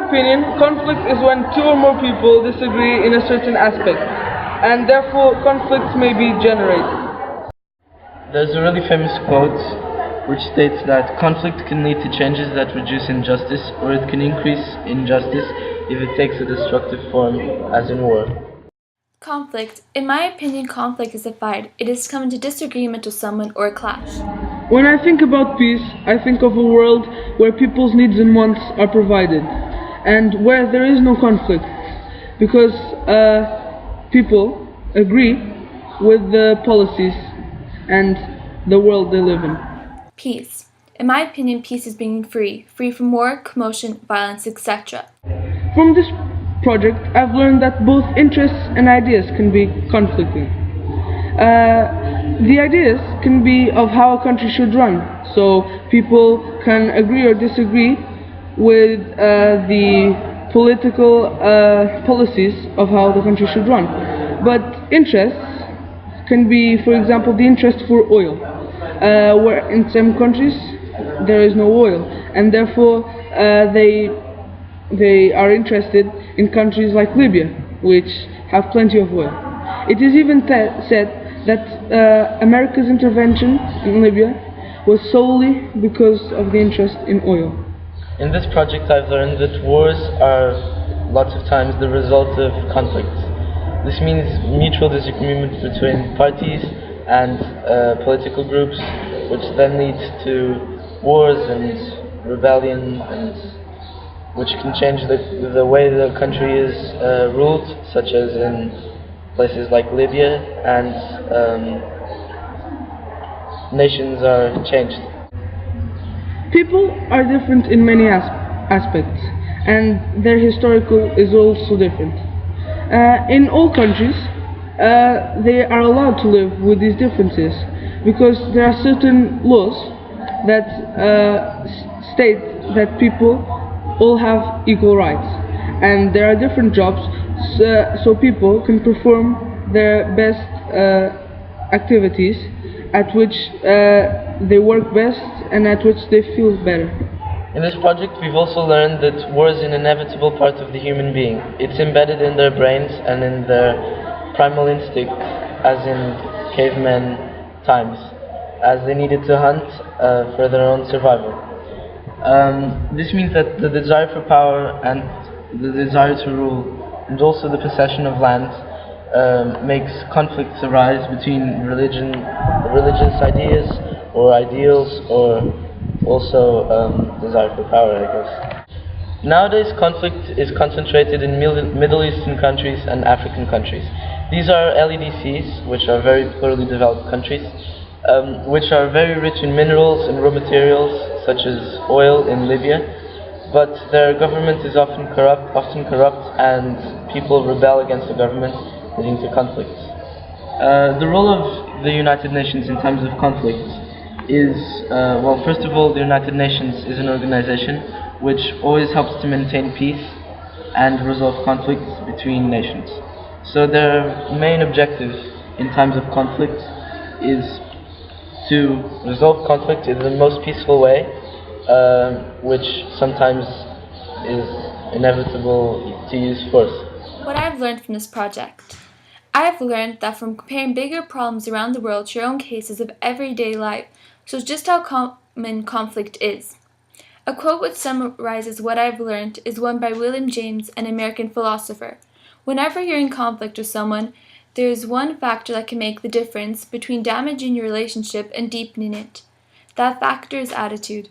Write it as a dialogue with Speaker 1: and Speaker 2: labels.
Speaker 1: opinion, conflict is when two or more people disagree in a certain aspect, and therefore conflicts may be generated.
Speaker 2: There's a really famous quote which states that conflict can lead to changes that reduce injustice, or it can increase injustice if it takes a destructive form, as in war.
Speaker 3: Conflict. In my opinion, conflict is a fight. It is to come into disagreement with someone or a clash.
Speaker 1: When I think about peace, I think of a world where people's needs and wants are provided, and where there is no conflict, because people agree with the policies and the world they live in.
Speaker 3: Peace. In my opinion, peace is being free from war, commotion, violence, etc.
Speaker 1: From this project, I've learned that both interests and ideas can be conflicting. The ideas can be of how a country should run, so people can agree or disagree with the political policies of how the country should run. But interests can be, for example, the interest for oil, where in some countries there is no oil, and therefore they are interested in countries like Libya, which have plenty of oil. It is even said that America's intervention in Libya was solely because of the interest in oil.
Speaker 2: In this project, I've learned that wars are lots of times the result of conflicts. This means mutual disagreement between parties and political groups, which then leads to wars and rebellion, and which can change the way the country is ruled, such as in places like Libya, and nations are changed.
Speaker 1: People are different in many aspects, and their historical is also different. In all countries, they are allowed to live with these differences, because there are certain laws that state that people all have equal rights, and there are different jobs, so people can perform their best activities at which they work best and at which they feel better.
Speaker 2: In this project, we've also learned that war is an inevitable part of the human being. It's embedded in their brains and in their primal instincts, as in cavemen times, as they needed to hunt for their own survival. This means that the desire for power and the desire to rule, and also the possession of land, makes conflicts arise between religious ideas or ideals, or also desire for power, I guess. Nowadays, conflict is concentrated in Middle Eastern countries and African countries. These are LEDCs, which are very poorly developed countries, which are very rich in minerals and raw materials, such as oil in Libya, but their government is often corrupt, and people rebel against the government, leading to conflicts. The role of the United Nations in times of conflict is, well, first of all, the United Nations is an organization which always helps to maintain peace and resolve conflicts between nations. So their main objective in times of conflict is to resolve conflict in the most peaceful way, which sometimes is inevitable to use force.
Speaker 3: What I've learned from this project. I've learned that from comparing bigger problems around the world to your own cases of everyday life shows just how common conflict is. A quote which summarizes what I've learned is one by William James, an American philosopher. Whenever you're in conflict with someone, there is one factor that can make the difference between damaging your relationship and deepening it. That factor is attitude.